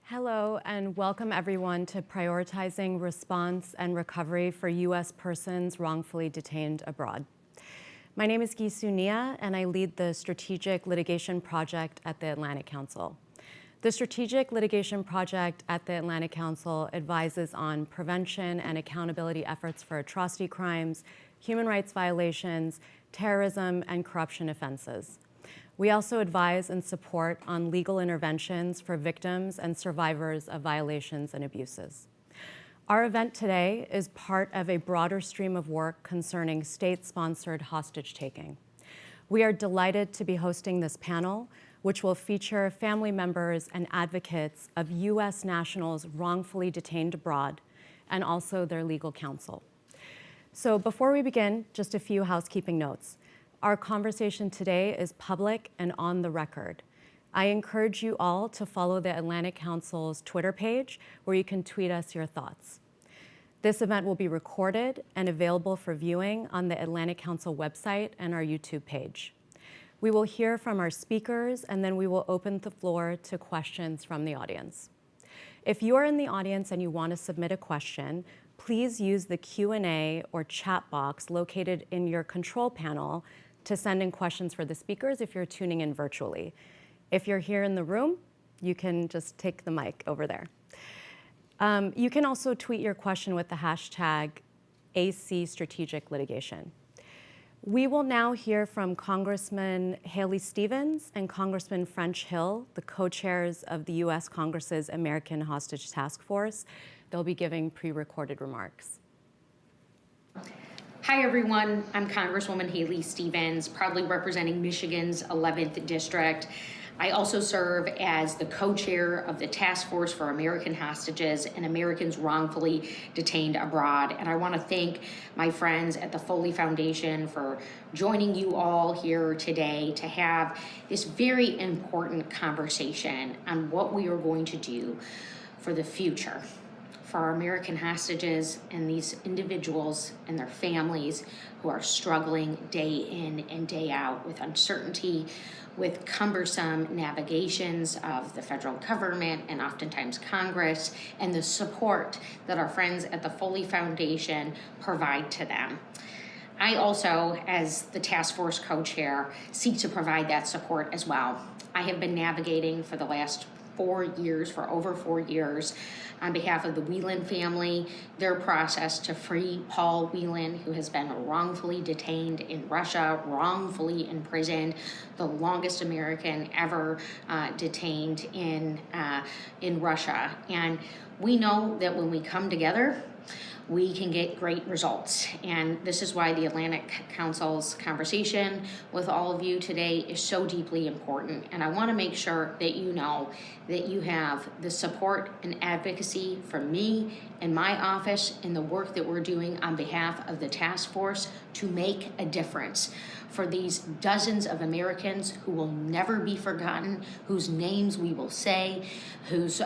Hello, and welcome everyone to Prioritizing Response and Recovery for U.S. Persons Wrongfully Detained Abroad. My name is Gisu Nia, and I lead the Strategic Litigation Project at the Atlantic Council. The Strategic Litigation Project at the Atlantic Council advises on prevention and accountability efforts for atrocity crimes, human rights violations, terrorism, and corruption offenses. We also advise and support on legal interventions for victims and survivors of violations and abuses. Our event today is part of a broader stream of work concerning state-sponsored hostage-taking. We are delighted to be hosting this panel, which will feature family members and advocates of U.S. nationals wrongfully detained abroad, and also their legal counsel. So before we begin, just a few housekeeping notes. Our conversation today is public and on the record. I encourage you all to follow the Atlantic Council's Twitter page, where you can tweet us your thoughts. This event will be recorded and available for viewing on the Atlantic Council website and our YouTube page. We will hear from our speakers, and then we will open the floor to questions from the audience. If you are in the audience and you want to submit a question, please use the Q&A or chat box located in your control panel to send in questions for the speakers if you're tuning in virtually. If you're here in the room, you can just take the mic over there. You can also tweet your question with the hashtag AC Strategic Litigation. We will now hear from Congressman Haley Stevens and Congressman French Hill, the co-chairs of the U.S. Congress's American Hostage Task Force. They'll be giving pre-recorded remarks. Hi everyone, I'm Congresswoman Haley Stevens, proudly representing Michigan's 11th District. I also serve as the co-chair of the Task Force for American Hostages and Americans Wrongfully Detained Abroad. And I want to thank my friends at the Foley Foundation for joining you all here today to have this very important conversation on what we are going to do for the future for our American hostages and these individuals and their families who are struggling day in and day out with uncertainty, with cumbersome navigations of the federal government and oftentimes Congress, and the support that our friends at the Foley Foundation provide to them. I also, as the task force co-chair, seek to provide that support as well. I have been navigating for the last over 4 years, on behalf of the Whelan family, their process to free Paul Whelan, who has been wrongfully detained in Russia, wrongfully imprisoned, the longest American ever detained in Russia. And we know that when we come together, we can get great results. And this is why the Atlantic Council's conversation with all of you today is so deeply important. And I want to make sure that you know that you have the support and advocacy from me and my office in the work that we're doing on behalf of the task force to make a difference for these dozens of Americans who will never be forgotten, whose names we will say, whose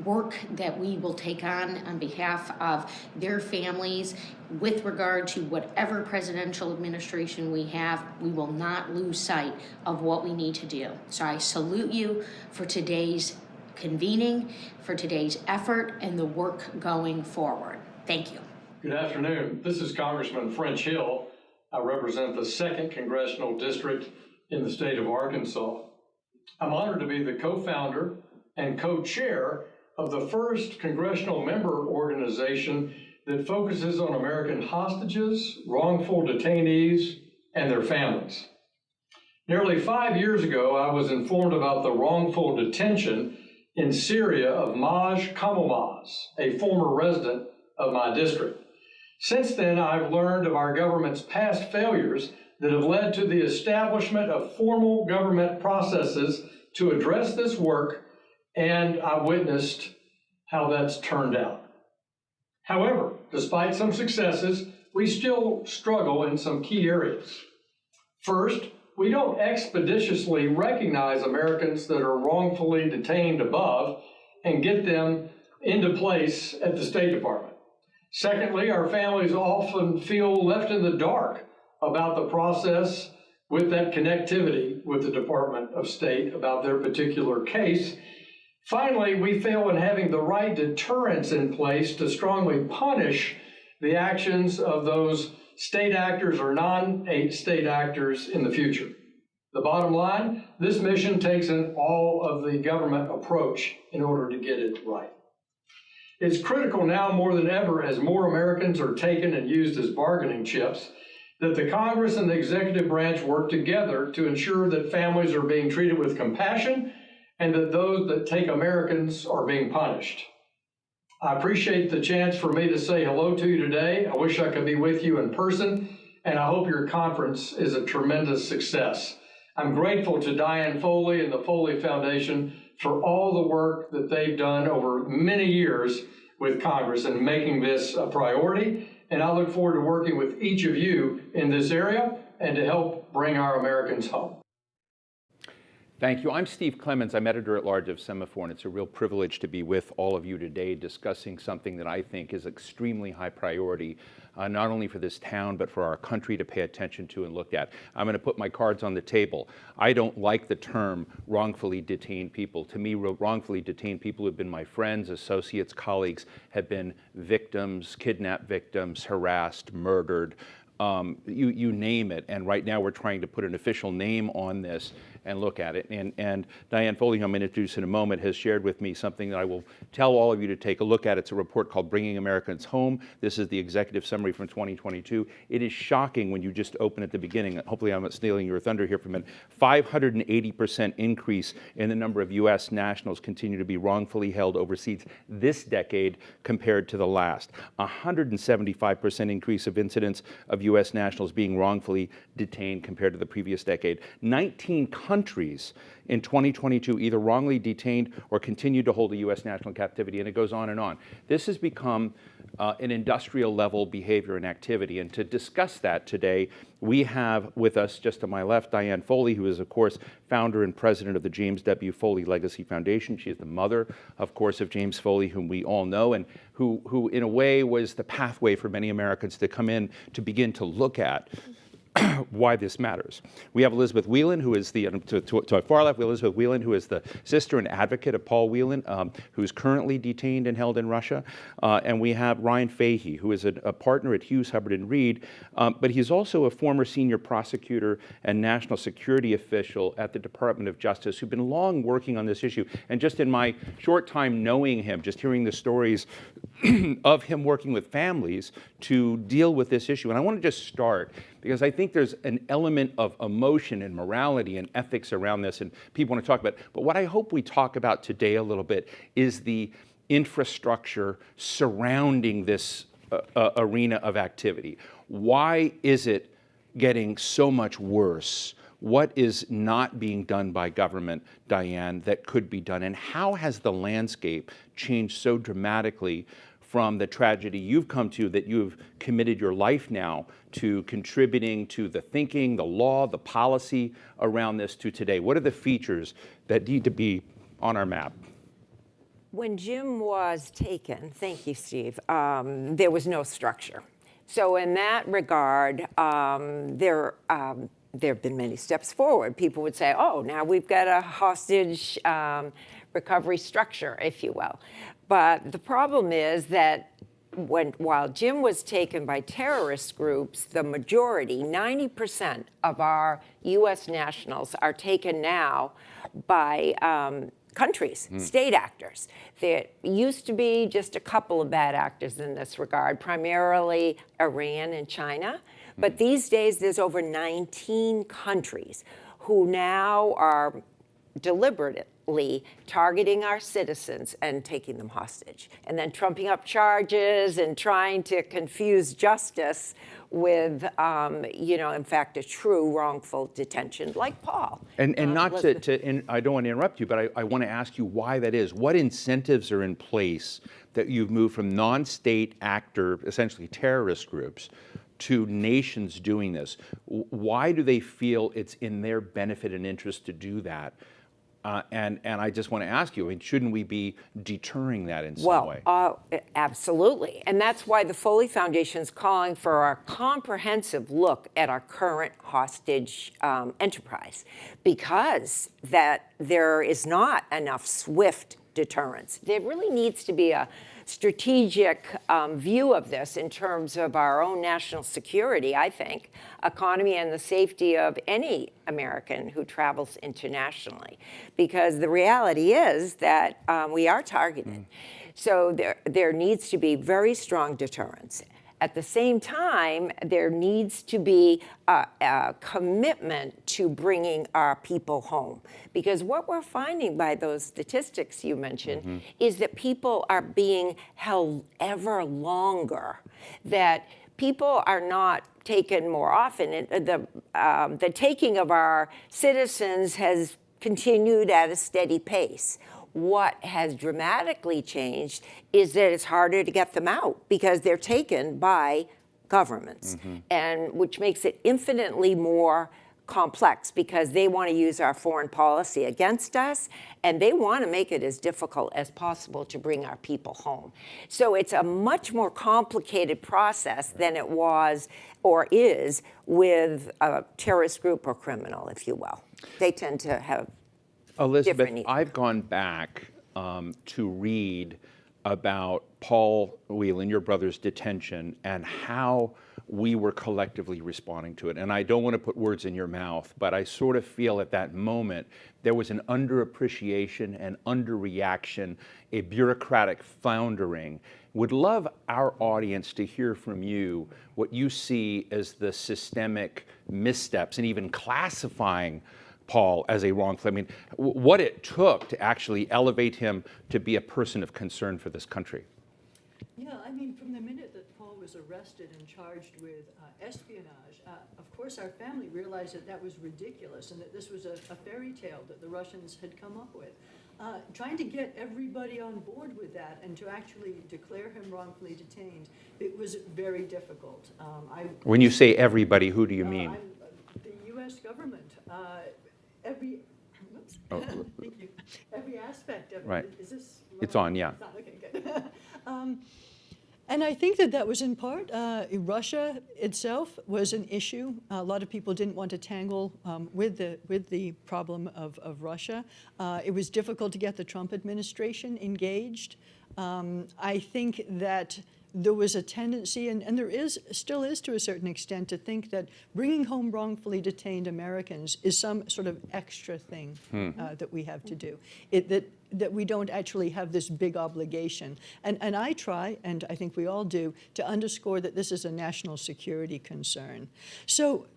work that we will take on behalf of their families. With regard to whatever presidential administration we have, we will not lose sight of what we need to do. So I salute you for today's convening, for today's effort, and the work going forward. Thank you. Good afternoon. This is Congressman French Hill. I represent the 2nd Congressional District in the state of Arkansas. I'm honored to be the co-founder and co-chair of the first congressional member organization that focuses on American hostages, wrongful detainees, and their families. Nearly 5 years ago, I was informed about the wrongful detention in Syria of Maj Kamomaz, a former resident of my district. Since then, I've learned of our government's past failures that have led to the establishment of formal government processes to address this work, and I witnessed how that's turned out. However, despite some successes, we still struggle in some key areas. First, we don't expeditiously recognize Americans that are wrongfully detained above and get them into place at the State Department. Secondly, our families often feel left in the dark about the process with that connectivity with the Department of State about their particular case. Finally, we fail in having the right deterrents in place to strongly punish the actions of those state actors or non-state actors in the future. The bottom line, this mission takes an all of the government approach in order to get it right. It's critical now more than ever, as more Americans are taken and used as bargaining chips, that the Congress and the executive branch work together to ensure that families are being treated with compassion and that those that take Americans are being punished. I appreciate the chance for me to say hello to you today. I wish I could be with you in person, and I hope your conference is a tremendous success. I'm grateful to Diane Foley and the Foley Foundation for all the work that they've done over many years with Congress in making this a priority, and I look forward to working with each of you in this area and to help bring our Americans home. Thank you. I'm Steve Clemens. I'm editor-at-large of Semaphore, and it's a real privilege to be with all of you today discussing something that I think is extremely high priority, not only for this town, but for our country to pay attention to and look at. I'm going to put my cards on the table. I don't like the term wrongfully detained people. To me, wrongfully detained people have been my friends, associates, colleagues, have been victims, kidnapped victims, harassed, murdered, you name it. And right now we're trying to put an official name on this and look at it. And Diane Foley, who I'm going to introduce in a moment, has shared with me something that I will tell all of you to take a look at. It's a report called Bringing Americans Home. This is the executive summary from 2022. It is shocking when you just open at the beginning. Hopefully I'm not stealing your thunder here for a minute. 580% increase in the number of U.S. nationals continue to be wrongfully held overseas this decade compared to the last. 175% increase of incidents of U.S. nationals being wrongfully detained compared to the previous decade. 19 countries in 2022 either wrongly detained or continued to hold a U.S. national captivity, and it goes on and on. This has become an industrial level behavior and activity, and to discuss that today, we have with us, just to my left, Diane Foley, who is, of course, founder and president of the James W. Foley Legacy Foundation. She is the mother, of course, of James Foley, whom we all know, and who in a way was the pathway for many Americans to come in to begin to look at why this matters. We have Elizabeth Whelan, who is the, to our far left, Elizabeth Whelan, who is the sister and advocate of Paul Whelan, who's currently detained and held in Russia. And we have Ryan Fahey, who is a partner at Hughes, Hubbard & Reed, but he's also a former senior prosecutor and national security official at the Department of Justice, who've been long working on this issue. And just in my short time knowing him, just hearing the stories of him working with families to deal with this issue. And I want to just start because I think there's an element of emotion and morality and ethics around this, and people want to talk about it. But what I hope we talk about today a little bit is the infrastructure surrounding this arena of activity. Why is it getting so much worse? What is not being done by government, Diane, that could be done? And how has the landscape changed so dramatically from the tragedy you've come to, that you've committed your life now to contributing to the thinking, the law, the policy around this to today? What are the features that need to be on our map? When Jim was taken, thank you, Steve, there was no structure. So in that regard, there have been many steps forward. People would say, oh, now we've got a hostage recovery structure, if you will. But the problem is that while Jim was taken by terrorist groups, the majority, 90% of our U.S. nationals are taken now by countries, state actors. There used to be just a couple of bad actors in this regard, primarily Iran and China. But these days, there's over 19 countries who now are deliberately targeting our citizens and taking them hostage, and then trumping up charges and trying to confuse justice with, in fact, a true wrongful detention, like Paul. And not to I don't want to interrupt you, but I want to ask you why that is. What incentives are in place that you've moved from non-state actor, essentially terrorist groups, to nations doing this? Why do they feel it's in their benefit and interest to do that? And I just want to ask you, I mean, shouldn't we be deterring that in some way? Absolutely. And that's why the Foley Foundation is calling for a comprehensive look at our current hostage enterprise, because that there is not enough swift deterrence. There really needs to be a strategic view of this in terms of our own national security, I think, economy, and the safety of any American who travels internationally. Because the reality is that we are targeted. So there needs to be very strong deterrence. At the same time, there needs to be a commitment to bringing our people home. Because what we're finding by those statistics you mentioned is that people are being held ever longer, that people are not taken more often. The taking of our citizens has continued at a steady pace. What has dramatically changed is that it's harder to get them out because they're taken by governments, and which makes it infinitely more complex because they want to use our foreign policy against us, and they want to make it as difficult as possible to bring our people home. So it's a much more complicated process than it was or is with a terrorist group or criminal, if you will. They tend to have Elizabeth, I've gone back to read about Paul Whelan, your brother's detention, and how we were collectively responding to it. And I don't want to put words in your mouth, but I sort of feel at that moment there was an underappreciation and underreaction, a bureaucratic floundering. Would love our audience to hear from you what you see as the systemic missteps and even classifying Paul as a wrongful. I mean, what it took to actually elevate him to be a person of concern for this country. Yeah, I mean, from the minute that Paul was arrested and charged with espionage, of course our family realized that that was ridiculous and that this was a fairy tale that the Russians had come up with. Trying to get everybody on board with that and to actually declare him wrongfully detained, it was very difficult. When you say everybody, who do you mean? The U.S. government. Every thank you. Every aspect of it. Right. Is this? It's on, yeah. It's not, okay, good. And I think that that was in part, Russia itself was an issue. A lot of people didn't want to tangle with the problem of Russia. It was difficult to get the Trump administration engaged. I think that there was a tendency, and there still is to a certain extent, to think that bringing home wrongfully detained Americans is some sort of extra thing that we have to do. That we don't actually have this big obligation. And I try, and I think we all do, to underscore that this is a national security concern. So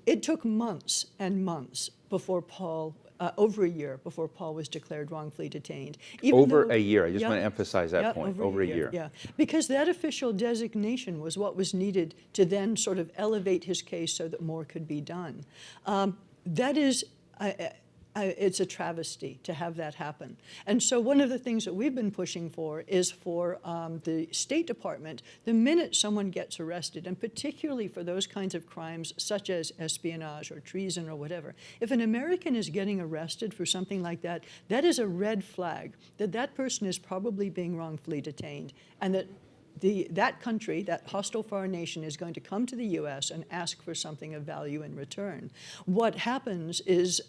it took months and months before Paul, over a year before Paul was declared wrongfully detained. Over a year, I just want to emphasize that point, over a year. Yeah, because that official designation was what was needed to then sort of elevate his case so that more could be done. That is, it's a travesty to have that happen. And so one of the things that we've been pushing for is for the State Department, the minute someone gets arrested, and particularly for those kinds of crimes such as espionage or treason or whatever, if an American is getting arrested for something like that, that is a red flag that that person is probably being wrongfully detained, and that that country, that hostile foreign nation, is going to come to the U.S. and ask for something of value in return. What happens is,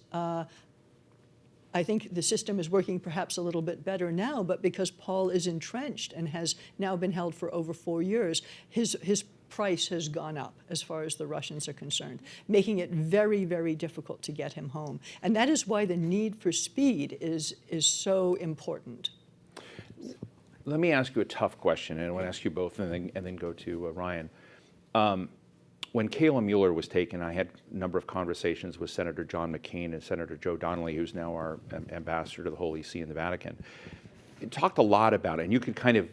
I think the system is working perhaps a little bit better now, but because Paul is entrenched and has now been held for over 4 years, his price has gone up as far as the Russians are concerned, making it very, very difficult to get him home. And that is why the need for speed is so important. Let me ask you a tough question, and I want to ask you both and then go to Ryan. When Kayla Mueller was taken, I had a number of conversations with Senator John McCain and Senator Joe Donnelly, who's now our ambassador to the Holy See in the Vatican. It talked a lot about it, and you could kind of,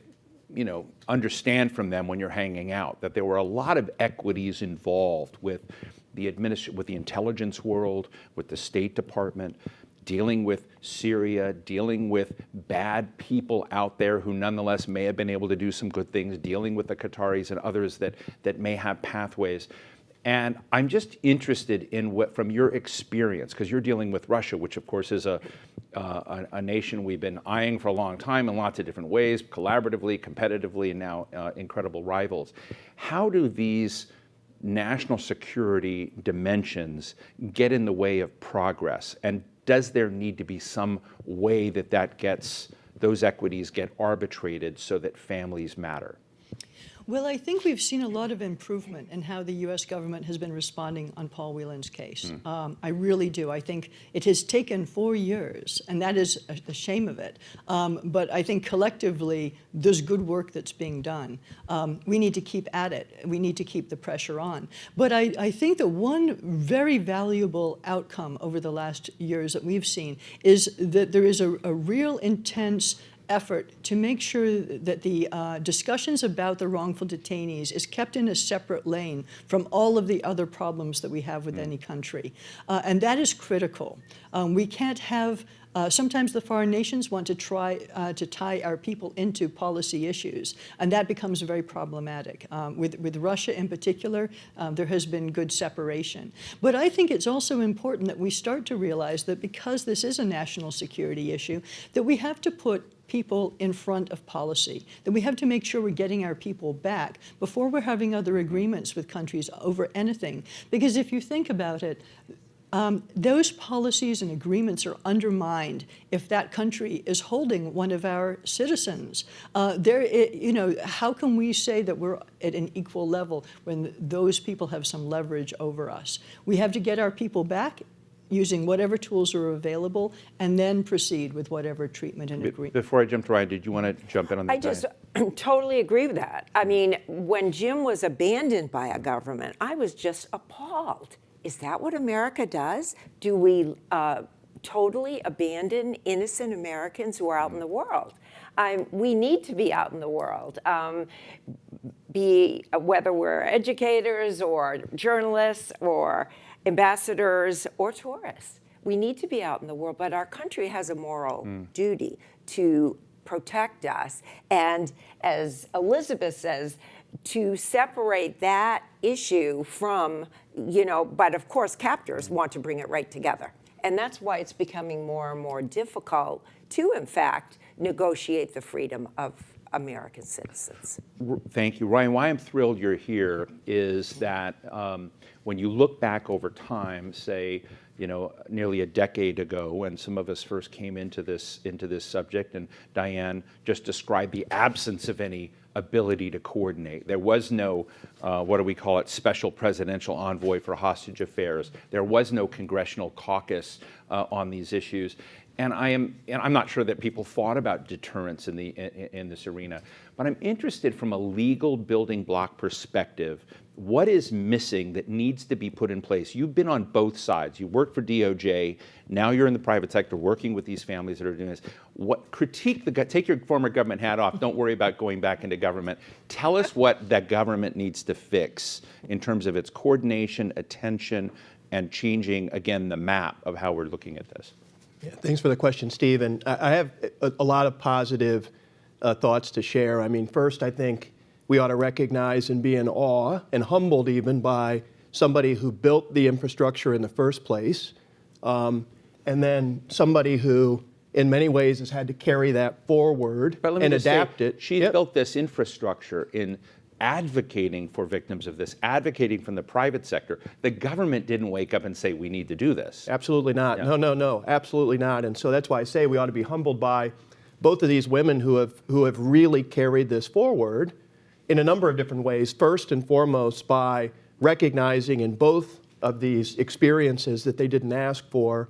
understand from them when you're hanging out that there were a lot of equities involved with the intelligence world, with the State Department, dealing with Syria, dealing with bad people out there who nonetheless may have been able to do some good things, dealing with the Qataris and others that may have pathways. And I'm just interested in what, from your experience, because you're dealing with Russia, which of course is a nation we've been eyeing for a long time in lots of different ways, collaboratively, competitively, and now incredible rivals. How do these national security dimensions get in the way of progress? And does there need to be some way that gets those equities get arbitrated so that families matter? Well, I think we've seen a lot of improvement in how the U.S. government has been responding on Paul Whelan's case. I really do. I think it has taken 4 years, and that is a shame of it. But I think collectively, there's good work that's being done. We need to keep at it. We need to keep the pressure on. But I think that one very valuable outcome over the last years that we've seen is that there is a real intense effort to make sure that the discussions about the wrongful detainees is kept in a separate lane from all of the other problems that we have with any country. And that is critical. We can't have, sometimes the foreign nations want to try to tie our people into policy issues, and that becomes very problematic. With Russia in particular, there has been good separation. But I think it's also important that we start to realize that because this is a national security issue, that we have to put people in front of policy, that we have to make sure we're getting our people back before we're having other agreements with countries over anything. Because if you think about it, those policies and agreements are undermined if that country is holding one of our citizens. How can we say that we're at an equal level when those people have some leverage over us? We have to get our people back using whatever tools are available, and then proceed with whatever treatment and agreement. Before I jump to Ryan, did you want to jump in on that? I just totally agree with that. I mean, when Jim was abandoned by a government, I was just appalled. Is that what America does? Do we totally abandon innocent Americans who are out in the world? We need to be out in the world, whether we're educators or journalists or ambassadors or tourists. We need to be out in the world, but our country has a moral duty to protect us. And as Elizabeth says, to separate that issue from, but of course captors want to bring it right together. And that's why it's becoming more and more difficult to, in fact, negotiate the freedom of American citizens. Thank you. Ryan, why I'm thrilled you're here is that when you look back over time, say, nearly a decade ago when some of us first came into this subject, and Diane just described the absence of any ability to coordinate. There was no, what do we call it, special presidential envoy for hostage affairs. There was no congressional caucus on these issues. And I'm not sure that people thought about deterrence in this arena, but I'm interested from a legal building block perspective. What is missing that needs to be put in place? You've been on both sides. You worked for DOJ. Now you're in the private sector working with these families that are doing this. Take your former government hat off. Don't worry about going back into government. Tell us what that government needs to fix in terms of its coordination, attention, and changing, again, the map of how we're looking at this. Yeah, thanks for the question, Steve. And I have a lot of positive thoughts to share. I mean, first, I think we ought to recognize and be in awe and humbled even by somebody who built the infrastructure in the first place, and then somebody who, in many ways, has had to carry that forward and adapt it. She built this infrastructure in advocating for victims of this, advocating from the private sector. The government didn't wake up and say, we need to do this. Absolutely not. Yeah. No, absolutely not. And so that's why I say we ought to be humbled by both of these women who have really carried this forward in a number of different ways. First and foremost, by recognizing in both of these experiences that they didn't ask for,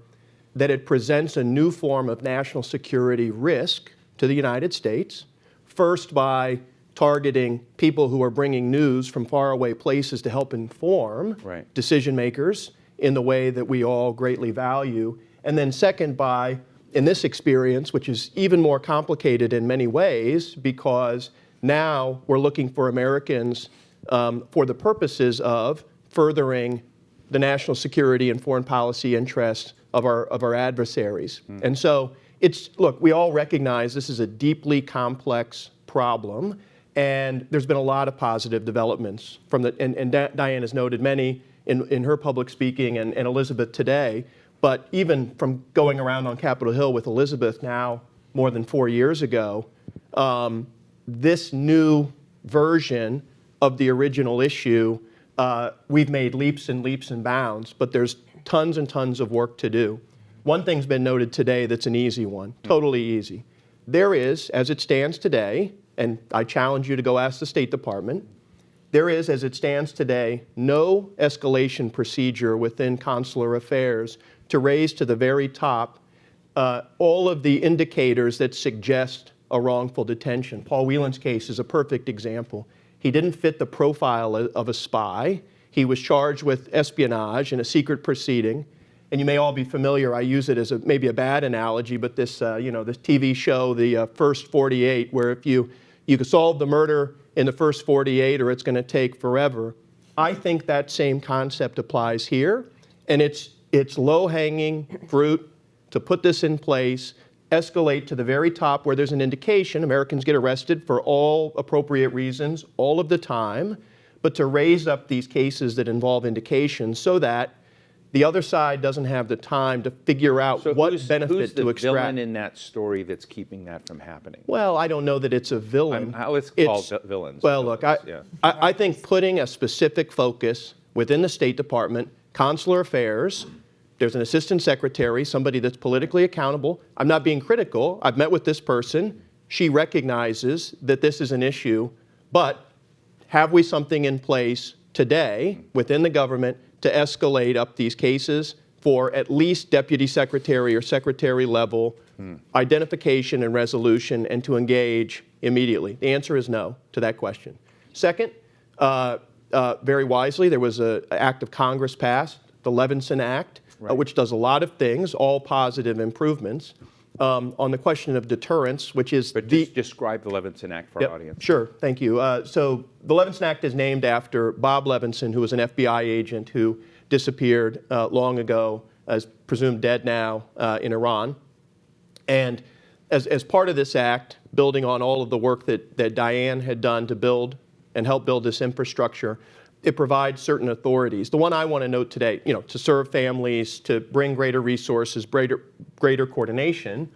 that it presents a new form of national security risk to the United States. First, by targeting people who are bringing news from faraway places to help inform decision makers in the way that we all greatly value. And then second, by, in this experience, which is even more complicated in many ways, because now we're looking for Americans for the purposes of furthering the national security and foreign policy interests of our adversaries. And so look, we all recognize this is a deeply complex problem. And there's been a lot of positive developments and Diane has noted many in her public speaking and Elizabeth today. But even from going around on Capitol Hill with Elizabeth now more than 4 years ago, this new version of the original issue, we've made leaps and leaps and bounds, but there's tons and tons of work to do. One thing's been noted today that's an easy one, totally easy. there is, as it stands today, and I challenge you to go ask the State Department, there is, as it stands today, no escalation procedure within consular affairs to raise to the very top all of the indicators that suggest a wrongful detention. Paul Whelan's case is a perfect example. He didn't fit the profile of a spy. He was charged with espionage in a secret proceeding. And you may all be familiar, I use it as maybe a bad analogy, but this, this TV show, the First 48, where if you can solve the murder in the first 48 or it's going to take forever. I think that same concept applies here, and it's low-hanging fruit to put this in place, escalate to the very top where there's an indication Americans get arrested for all appropriate reasons all of the time, but to raise up these cases that involve indications so that the other side doesn't have the time to figure out what benefit to extract. Who's the villain in that story that's keeping that from happening? Well, I don't know that it's a villain. Let's call villains. Well, look, I think putting a specific focus within the State Department, consular affairs, there's an assistant secretary, somebody that's politically accountable. I'm not being critical. I've met with this person. She recognizes that this is an issue, but have we something in place today within the government to escalate up these cases for at least deputy secretary or secretary level identification and resolution, and to engage immediately? The answer is no to that question. Second, very wisely, there was an act of Congress passed, the Levinson Act, which does a lot of things, all positive improvements. On the question of deterrence, which is just describe the Levinson Act for our audience. Sure, thank you. So the Levinson Act is named after Bob Levinson, who was an FBI agent who disappeared long ago, is presumed dead now in Iran. And as part of this act, building on all of the work that Diane had done to build and help build this infrastructure, it provides certain authorities. The one I want to note today, to serve families, to bring greater resources, greater coordination.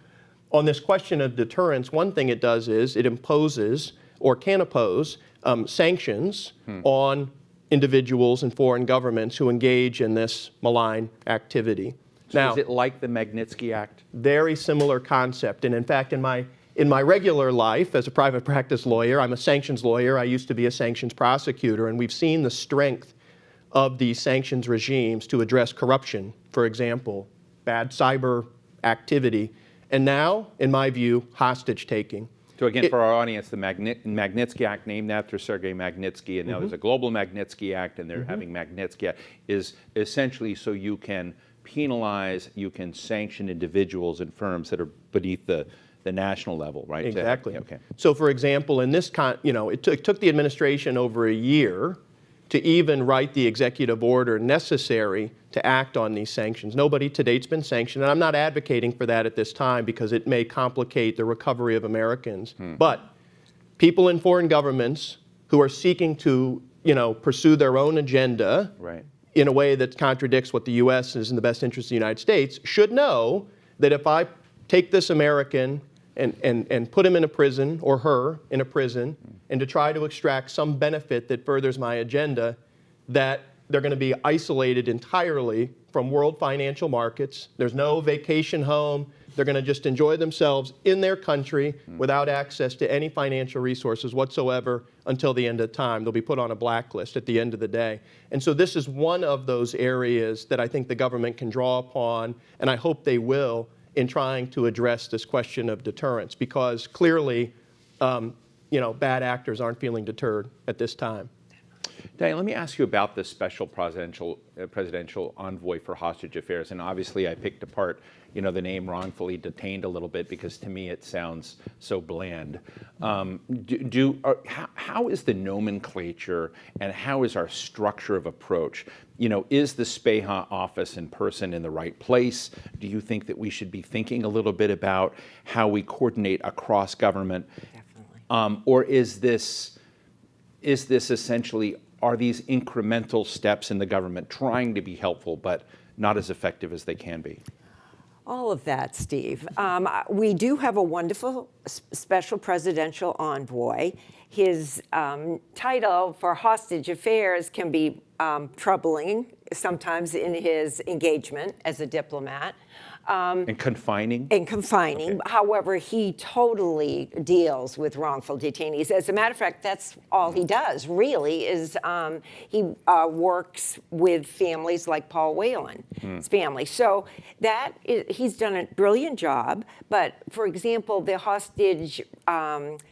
On this question of deterrence, one thing it does is it imposes or can impose sanctions on individuals and foreign governments who engage in this malign activity. So now, is it like the Magnitsky Act? Very similar concept. And in fact, in my regular life as a private practice lawyer, I'm a sanctions lawyer. I used to be a sanctions prosecutor, and we've seen the strength of these sanctions regimes to address corruption, for example, bad cyber activity, and now, in my view, hostage taking. So again, for our audience, the Magnitsky Act, named after Sergei Magnitsky, and now there's a global Magnitsky Act, and they're having Magnitsky Act, is essentially so you can penalize, you can sanction individuals and firms that are beneath the national level, right? Exactly. Okay. So, for example, in this, it took the administration over a year to even write the executive order necessary to act on these sanctions. Nobody to date's been sanctioned, and I'm not advocating for that at this time because it may complicate the recovery of Americans. But people in foreign governments who are seeking to, pursue their own agenda in a way that contradicts what the U.S. is in the best interest of the United States should know that if I take this American and put him in a prison, or her in a prison, and to try to extract some benefit that furthers my agenda, that they're going to be isolated entirely from world financial markets. There's no vacation home. They're going to just enjoy themselves in their country without access to any financial resources whatsoever until the end of time. They'll be put on a blacklist at the end of the day. And so this is one of those areas that I think the government can draw upon, and I hope they will, in trying to address this question of deterrence, because clearly, bad actors aren't feeling deterred at this time. Diane, let me ask you about the special presidential envoy for hostage affairs. And obviously, I picked apart, the name wrongfully detained a little bit because to me it sounds so bland. How is the nomenclature and how is our structure of approach? Is the SPEHA office in person in the right place? Do you think that we should be thinking a little bit about how we coordinate across government? Definitely. Or is this essentially, are these incremental steps in the government trying to be helpful but not as effective as they can be? All of that, Steve. We do have a wonderful special presidential envoy. His title for hostage affairs can be troubling sometimes in his engagement as a diplomat. And confining? And confining. Okay. However, he totally deals with wrongful detainees. As a matter of fact, that's all he does, really, is he works with families like Paul Whelan's family. So he's done a brilliant job. But, for example, the hostage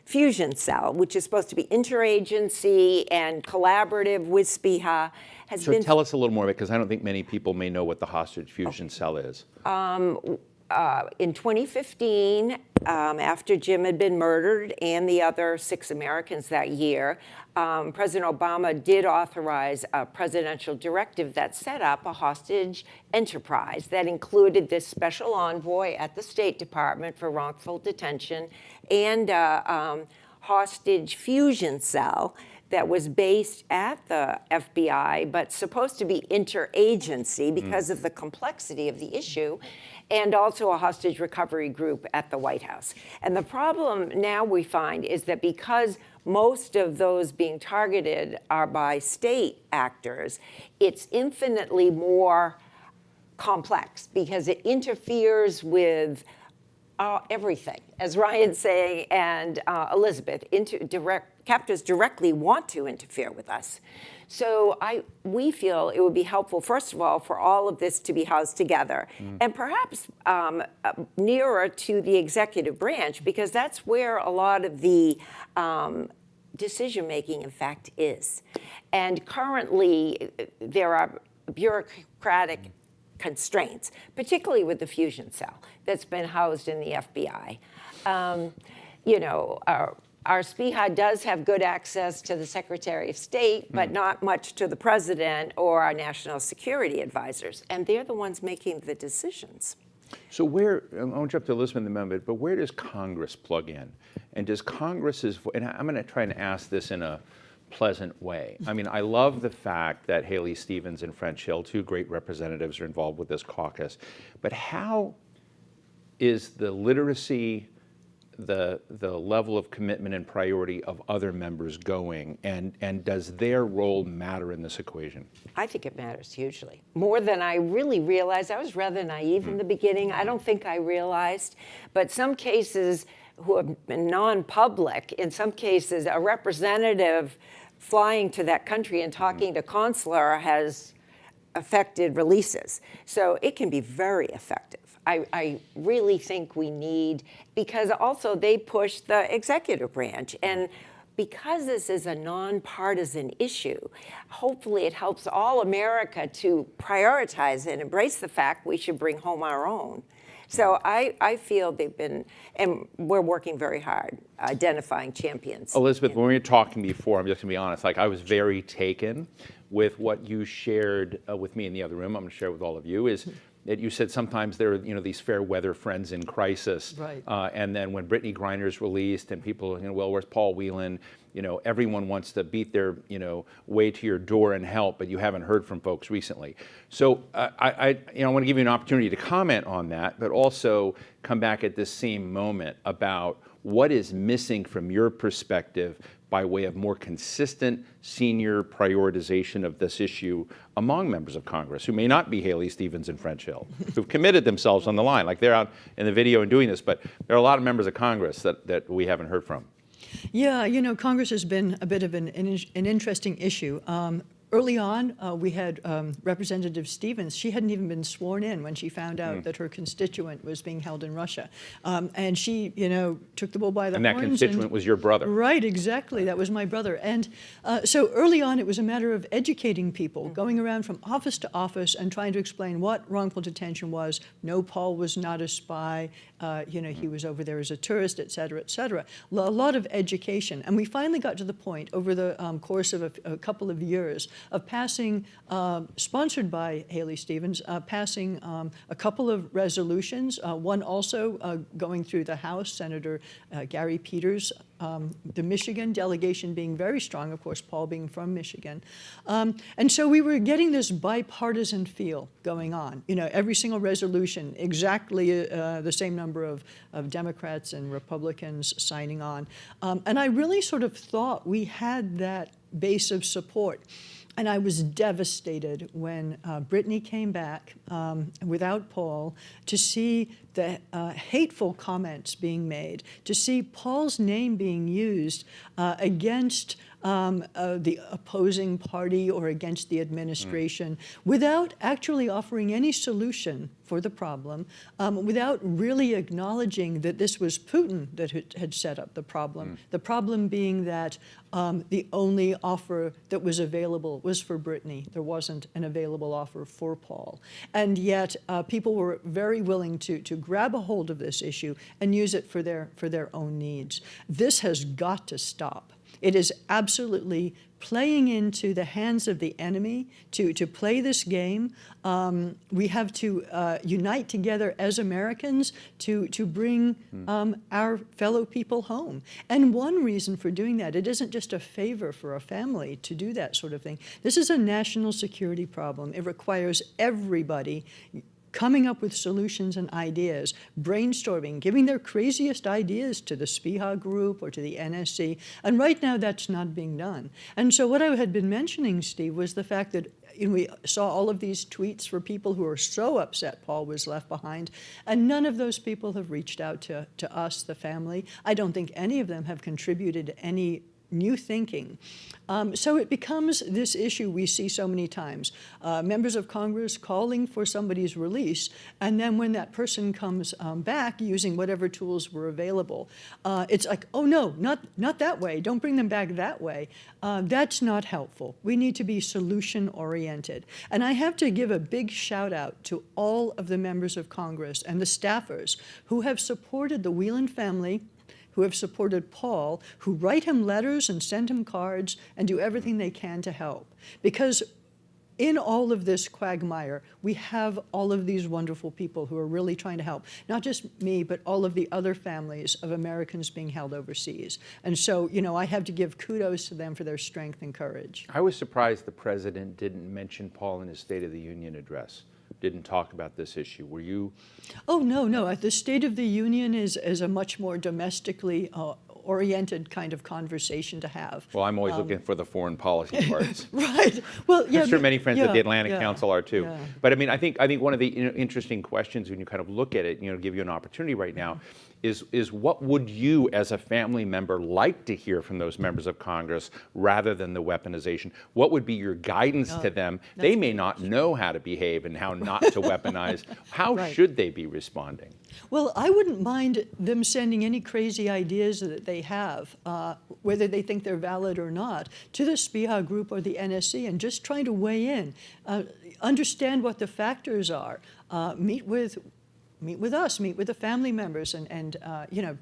fusion cell, which is supposed to be interagency and collaborative with SPIHA, has So been... tell us a little more, because I don't think many people may know what the hostage fusion cell is. In 2015, after Jim had been murdered and the other 6 Americans that year, President Obama did authorize a presidential directive that set up a hostage enterprise that included this special envoy at the State Department for wrongful detention and a hostage fusion cell that was based at the FBI, but supposed to be interagency because of the complexity of the issue, and also a hostage recovery group at the White House. And the problem now we find is that because most of those being targeted are by state actors, it's infinitely more complex because it interferes with everything, as Ryan's saying, and Elizabeth, captors directly want to interfere with us. So we feel it would be helpful, first of all, for all of this to be housed together, and perhaps nearer to the executive branch, because that's where a lot of the decision-making, in fact, is. And currently, there are bureaucratic constraints, particularly with the fusion cell that's been housed in the FBI. Our SPIHA does have good access to the Secretary of State, but not much to the President or our national security advisors, and they're the ones making the decisions. So I want to jump to Elizabeth in a moment, but where does Congress plug in? And does Congress's, and I'm going to try and ask this in a pleasant way. I mean, I love the fact that Haley Stevens and French Hill, 2 great representatives, are involved with this caucus, but how is the literacy, the level of commitment and priority of other members going, and does their role matter in this equation? I think it matters hugely, more than I really realized. I was rather naive in the beginning. I don't think I realized, but some cases who have been non-public, in some cases a representative flying to that country and talking to consular has affected releases. So it can be very effective. I really think we need, because also they push the executive branch. And because this is a nonpartisan issue, hopefully it helps all America to prioritize and embrace the fact we should bring home our own. So I feel they've been, and we're working very hard identifying champions. Elizabeth, when we were talking before, I'm just going to be honest, I was very taken with what you shared with me in the other room. I'm going to share with all of you, is that you said sometimes there are these fair weather friends in crisis. Right. And then when Brittany Griner's released and people, well, where's Paul Whelan? Everyone wants to beat their, way to your door and help, but you haven't heard from folks recently. So I want to give you an opportunity to comment on that, but also come back at this same moment about what is missing from your perspective by way of more consistent senior prioritization of this issue among members of Congress who may not be Haley Stevens and French Hill, who've committed themselves on the line, like they're out in the video and doing this, but there are a lot of members of Congress that we haven't heard from. Yeah, Congress has been a bit of an interesting issue. Early on, we had Representative Stevens. She hadn't even been sworn in when she found out that her constituent was being held in Russia. And she, took the bull by the horns. And that constituent was your brother. Right, exactly. That was my brother. And so early on, it was a matter of educating people, going around from office to office and trying to explain what wrongful detention was. No, Paul was not a spy. He was over there as a tourist, et cetera, et cetera. A lot of education. And we finally got to the point over the course of a couple of years of passing, sponsored by Haley Stevens, passing a couple of resolutions, one also going through the House, Senator Gary Peters, the Michigan delegation being very strong, of course, Paul being from Michigan. And so we were getting this bipartisan feel going on. Every single resolution, exactly the same number of Democrats and Republicans signing on. And I really sort of thought we had that base of support. And I was devastated when Brittany came back without Paul, to see the hateful comments being made, to see Paul's name being used against the opposing party or against the administration, without actually offering any solution for the problem, without really acknowledging that this was Putin that had set up the problem. The problem being that the only offer that was available was for Brittany. There wasn't an available offer for Paul. And yet people were very willing to grab a hold of this issue and use it for their own needs. This has got to stop. It is absolutely playing into the hands of the enemy to play this game. We have to unite together as Americans to bring our fellow people home. And one reason for doing that, it isn't just a favor for a family to do that sort of thing. This is a national security problem. It requires everybody coming up with solutions and ideas, brainstorming, giving their craziest ideas to the SPIHA group or to the NSC. And right now, that's not being done. And so what I had been mentioning, Steve, was the fact that we saw all of these tweets for people who are so upset Paul was left behind, and none of those people have reached out to us, the family. I don't think any of them have contributed to any new thinking. So it becomes this issue we see so many times. Members of Congress calling for somebody's release, and then when that person comes back using whatever tools were available, it's like, oh no, not that way, don't bring them back that way. That's not helpful. We need to be solution-oriented. And I have to give a big shout out to all of the members of Congress and the staffers who have supported the Whelan family, who have supported Paul, who write him letters and send him cards and do everything they can to help. Because in all of this quagmire, we have all of these wonderful people who are really trying to help. Not just me, but all of the other families of Americans being held overseas. And so, you know, I have to give kudos to them for their strength and courage. I was surprised the president didn't mention Paul in his State of the Union address. Didn't talk about this issue. Were you? Oh, no. The State of the Union is a much more domestically oriented kind of conversation to have. Well, I'm always looking for the foreign policy parts. Right. Well, yeah. I'm sure many friends at the Atlantic Council are too. Yeah. But I mean, I think one of the interesting questions when you kind of look at it, give you an opportunity right now, is what would you as a family member like to hear from those members of Congress rather than the weaponization? What would be your guidance to them? They may not know how to behave and how not to weaponize. How should they be responding? Well, I wouldn't mind them sending any crazy ideas that they have, whether they think they're valid or not, to the SPIHA group or the NSC, and just trying to weigh in, understand what the factors are, meet with us, meet with the family members, and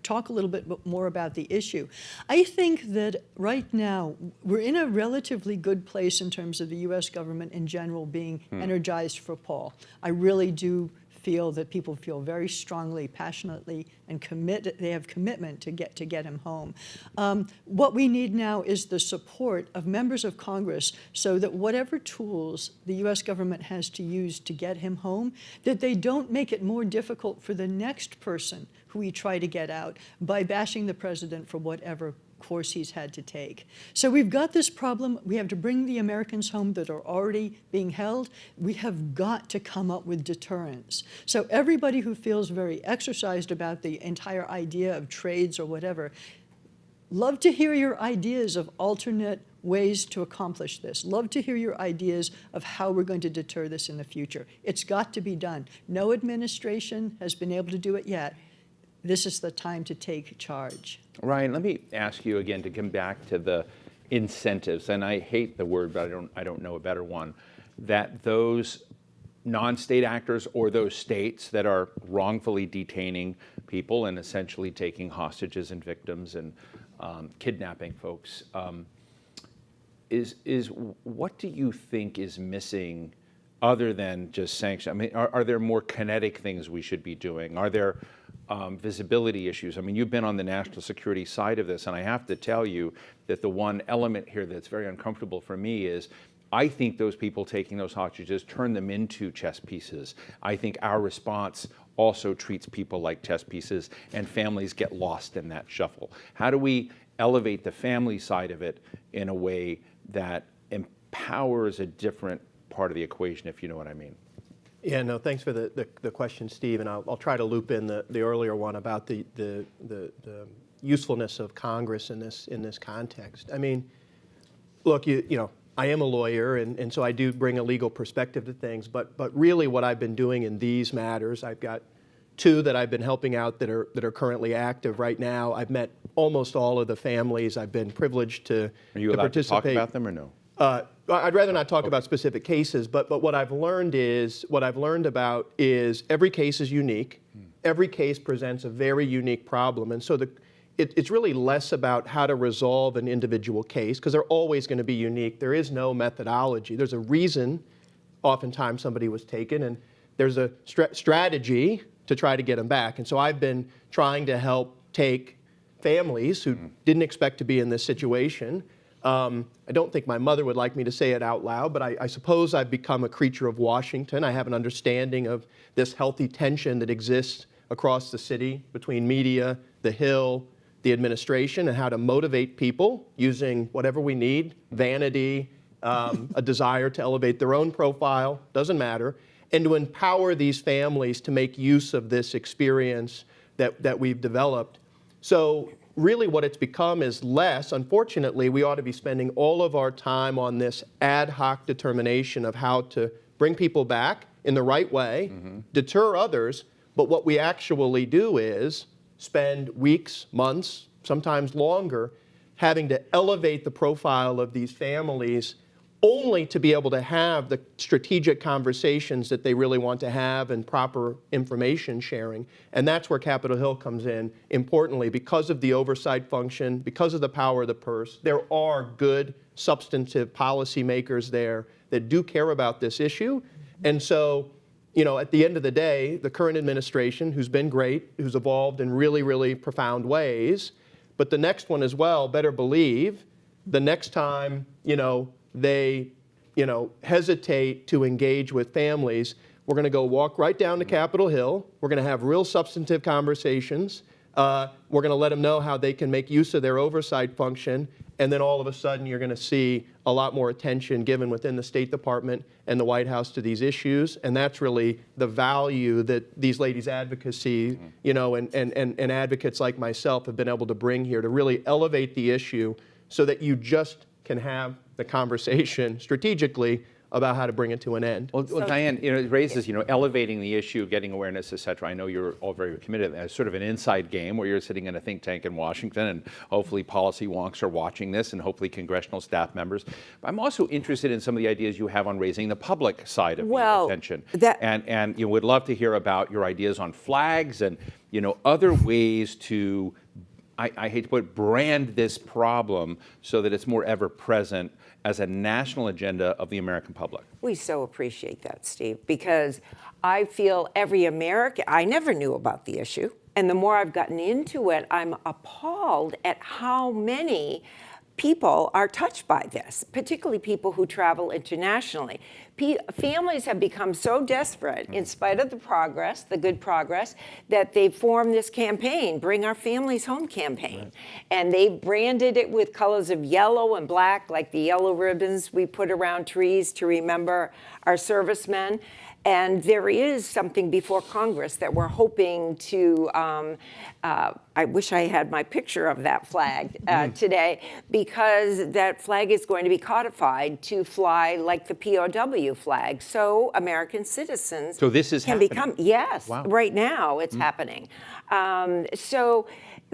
talk a little bit more about the issue. I think that right now we're in a relatively good place in terms of the U.S. government in general being energized for Paul. I really do feel that people feel very strongly, passionately, and they have commitment to get him home. What we need now is the support of members of Congress so that whatever tools the U.S. government has to use to get him home, that they don't make it more difficult for the next person who we try to get out by bashing the president for whatever course he's had to take. So we've got this problem. We have to bring the Americans home that are already being held. We have got to come up with deterrence. So everybody who feels very exercised about the entire idea of trades or whatever, love to hear your ideas of alternate ways to accomplish this. Love to hear your ideas of how we're going to deter this in the future. It's got to be done. No administration has been able to do it yet. This is the time to take charge. Ryan, let me ask you again to come back to the incentives, and I hate the word, but I don't know a better one, that those non-state actors or those states that are wrongfully detaining people and essentially taking hostages and victims and kidnapping folks, is what do you think is missing other than just sanctions? I mean, are there more kinetic things we should be doing? Are there visibility issues? I mean, you've been on the national security side of this, and I have to tell you that the one element here that's very uncomfortable for me is I think those people taking those hostages turn them into chess pieces. I think our response also treats people like chess pieces, and families get lost in that shuffle. How do we elevate the family side of it in a way that power is a different part of the equation, if you know what I mean. Yeah, no, thanks for the question, Steve, and I'll try to loop in the earlier one about the usefulness of Congress in this context. I mean, look, you know, I am a lawyer, and so I do bring a legal perspective to things, but really what I've been doing in these matters, I've got two that I've been helping out that are currently active right now. I've met almost all of the families. I've been privileged to Are you allowed to talk participate. about them or no? I'd rather not talk about specific cases, but what I've learned about is every case is unique. Every case presents a very unique problem, and so it's really less about how to resolve an individual case, because they're always going to be unique. There is no methodology. There's a reason oftentimes somebody was taken, and there's a strategy to try to get them back. And so I've been trying to help take families who didn't expect to be in this situation. I don't think my mother would like me to say it out loud, but I suppose I've become a creature of Washington. I have an understanding of this healthy tension that exists across the city between media, the Hill, the administration, and how to motivate people using whatever we need, vanity, a desire to elevate their own profile, doesn't matter, and to empower these families to make use of this experience that we've developed. So really what it's become is less, unfortunately, we ought to be spending all of our time on this ad hoc determination of how to bring people back in the right way, deter others, but what we actually do is spend weeks, months, sometimes longer, having to elevate the profile of these families only to be able to have the strategic conversations that they really want to have and proper information sharing. And that's where Capitol Hill comes in, importantly, because of the oversight function, because of the power of the purse. There are good, substantive policymakers there that do care about this issue. And so, you know, at the end of the day, the current administration, who's been great, who's evolved in really, really profound ways, but the next one as well, better believe, the next time, you know, they, you know, hesitate to engage with families, we're going to go walk right down to Capitol Hill. We're going to have real substantive conversations. We're going to let them know how they can make use of their oversight function. And then all of a sudden, you're going to see a lot more attention given within the State Department and the White House to these issues. And that's really the value that these ladies' advocacy, you know, and advocates like myself have been able to bring here to really elevate the issue so that you just can have the conversation strategically about how to bring it to an end. Well, Diane, you know, it raises, you know, elevating the issue, getting awareness, et cetera. I know you're all very committed. It's sort of an inside game where you're sitting in a think tank in Washington, and hopefully policy wonks are watching this, and hopefully congressional staff members. But I'm also interested in some of the ideas you have on raising the public side of the attention. And you know, would love to hear about your ideas on flags and, you know, other ways to, I hate to put it, brand this problem so that it's more ever present as a national agenda of the American public. We so appreciate that, Steve, because I feel every American, I never knew about the issue, and the more I've gotten into it, I'm appalled at how many people are touched by this, particularly people who travel internationally. Families have become so desperate, in spite of the progress, the good progress, that they've formed this campaign, Bring Our Families Home campaign. Right. And they've branded it with colors of yellow and black, like the yellow ribbons we put around trees to remember our servicemen. And there is something before Congress that we're hoping to, I wish I had my picture of that flag today, because that flag is going to be codified to fly like the POW flag. So American citizens can become, yes, wow. Right now it's happening. So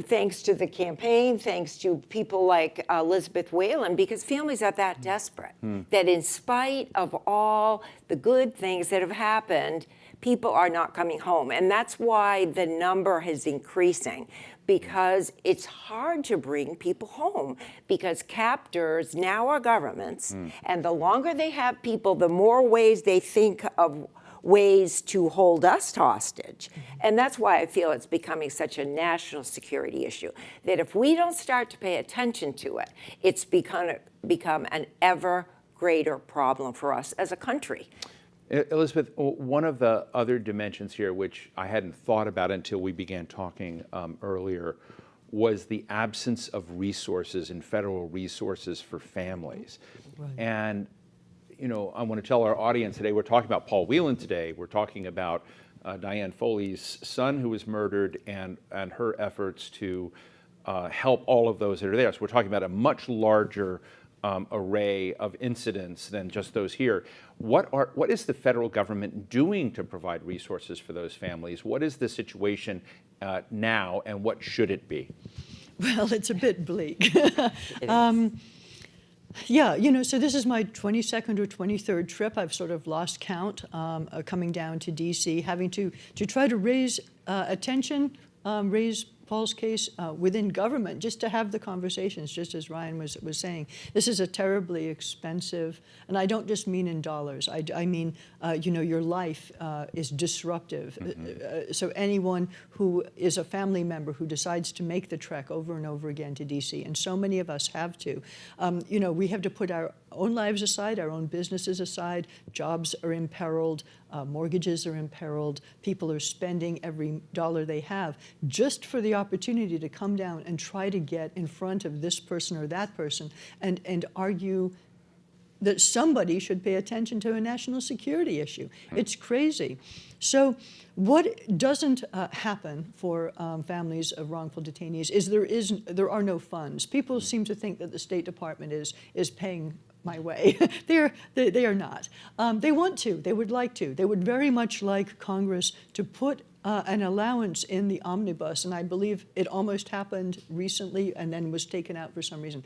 thanks to the campaign, thanks to people like Elizabeth Whalen, because families are that desperate that in spite of all the good things that have happened, people are not coming home. And that's why the number is increasing, because it's hard to bring people home, because captors now are governments, and the longer they have people, the more ways they think of ways to hold us hostage. And that's why I feel it's becoming such a national security issue, that if we don't start to pay attention to it, it's become an ever greater problem for us as a country. Elizabeth, one of the other dimensions here, which I hadn't thought about until we began talking earlier, was the absence of resources and federal resources for families. Right. And I want to tell our audience today, we're talking about Paul Whelan today. We're talking about Diane Foley's son who was murdered and her efforts to help all of those that are there. So we're talking about a much larger array of incidents than just those here. What is the federal government doing to provide resources for those families? What is the situation now, and what should it be? Well, it's a bit bleak. Yeah, so this is my 22nd or 23rd trip. I've sort of lost count coming down to D.C., having to try to raise attention, raise Paul's case within government, just to have the conversations, just as Ryan was saying. This is a terribly expensive, and I don't just mean in dollars. I mean, your life is disruptive. So anyone who is a family member who decides to make the trek over and over again to D.C., and so many of us have to, we have to put our own lives aside, our own businesses aside. Jobs are imperiled, mortgages are imperiled. People are spending every dollar they have just for the opportunity to come down and try to get in front of this person or that person and argue that somebody should pay attention to a national security issue. It's crazy. So what doesn't happen for families of wrongful detainees is there are no funds. People seem to think that the State Department is paying my way. They are not. They want to. They would like to. They would very much like Congress to put an allowance in the omnibus, and I believe it almost happened recently and then was taken out for some reason.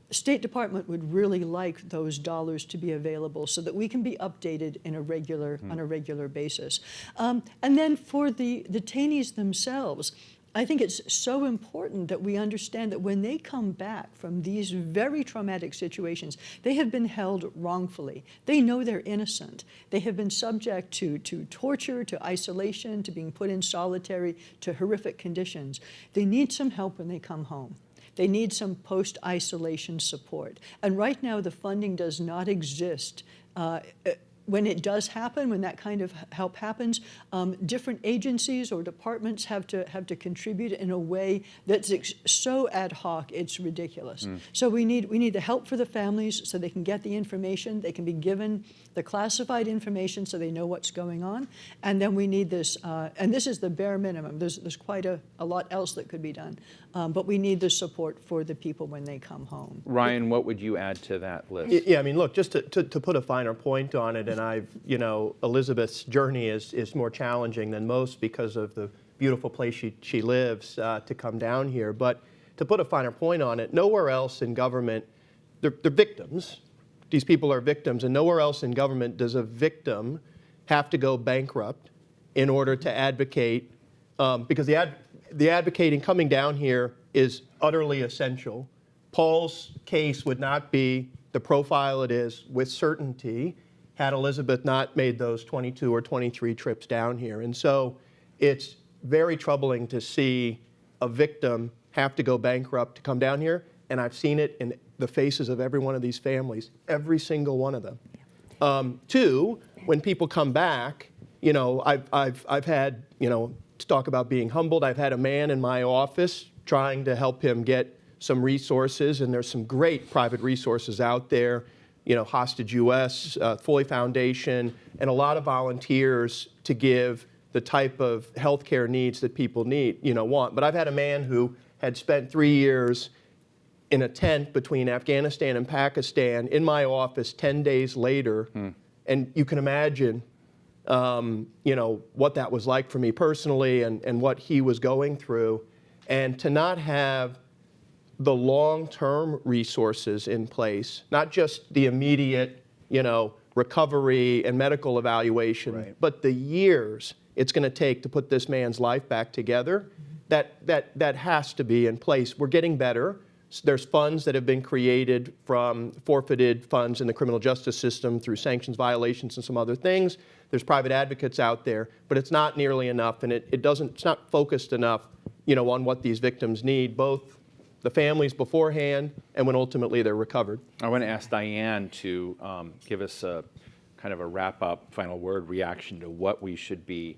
State Department would really like those dollars to be available so that we can be updated in on a regular basis. And then for the detainees themselves, I think it's so important that we understand that when they come back from these very traumatic situations, they have been held wrongfully. They know they're innocent. They have been subject to torture, to isolation, to being put in solitary, to horrific conditions. They need some help when they come home. They need some post-isolation support. And right now, the funding does not exist. When it does happen, when that kind of help happens, different agencies or departments have to contribute in a way that's so ad hoc, it's ridiculous. So we need the help for the families so they can get the information, they can be given the classified information so they know what's going on, and then we need this, and this is the bare minimum. There's quite a lot else that could be done, but we need the support for the people when they come home. Ryan, what would you add to that list? Yeah, I mean, look, just to put a finer point on it, and Elizabeth's journey is more challenging than most because of the beautiful place she lives to come down here. But to put a finer point on it, nowhere else in government, they're victims. These people are victims, and nowhere else in government does a victim have to go bankrupt in order to advocate, because the advocating coming down here is utterly essential. Paul's case would not be the profile it is with certainty had Elizabeth not made those 22 or 23 trips down here. And so it's very troubling to see a victim have to go bankrupt to come down here, and I've seen it in the faces of every one of these families, every single one of them. Two, when people come back, I've had, to talk about being humbled, I've had a man in my office trying to help him get some resources, and there's some great private resources out there, Hostage US, Foley Foundation, and a lot of volunteers to give the type of healthcare needs that people want. But I've had a man who had spent 3 years in a tent between Afghanistan and Pakistan in my office 10 days later, and you can imagine, what that was like for me personally and what he was going through, and to not have the long-term resources in place, not just the immediate, recovery and medical evaluation, right, but the years it's going to take to put this man's life back together, that has to be in place. We're getting better. There's funds that have been created from forfeited funds in the criminal justice system through sanctions violations and some other things. There's private advocates out there, but it's not nearly enough, and it's not focused enough, on what these victims need, both the families beforehand and when ultimately they're recovered. I want to ask Diane to give us a kind of a wrap-up, final word reaction to what we should be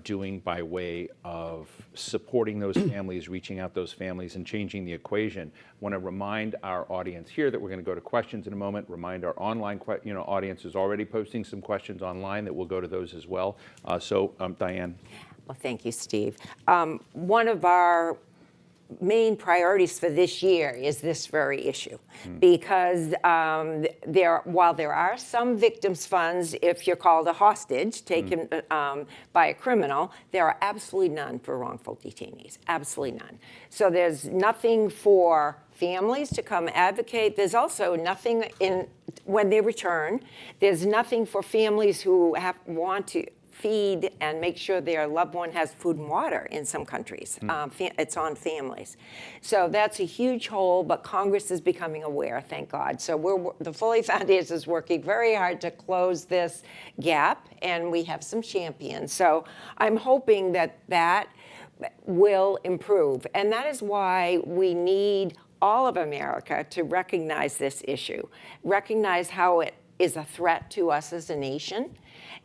doing by way of supporting those families, reaching out those families, and changing the equation. I want to remind our audience here that we're going to go to questions in a moment. Remind our online audience is already posting some questions online that we'll go to those as well. Diane. Well, thank you, Steve. One of our main priorities for this year is this very issue, because while there are some victims funds, if you're called a hostage taken by a criminal, there are absolutely none for wrongful detainees, absolutely none. So there's nothing for families to come advocate. There's also nothing when they return. There's nothing for families who want to feed and make sure their loved one has food and water in some countries. It's on families. So that's a huge hole, but Congress is becoming aware, thank God. So the Fully Foundation is working very hard to close this gap, and we have some champions. So I'm hoping that will improve. And that is why we need all of America to recognize this issue, recognize how it is a threat to us as a nation,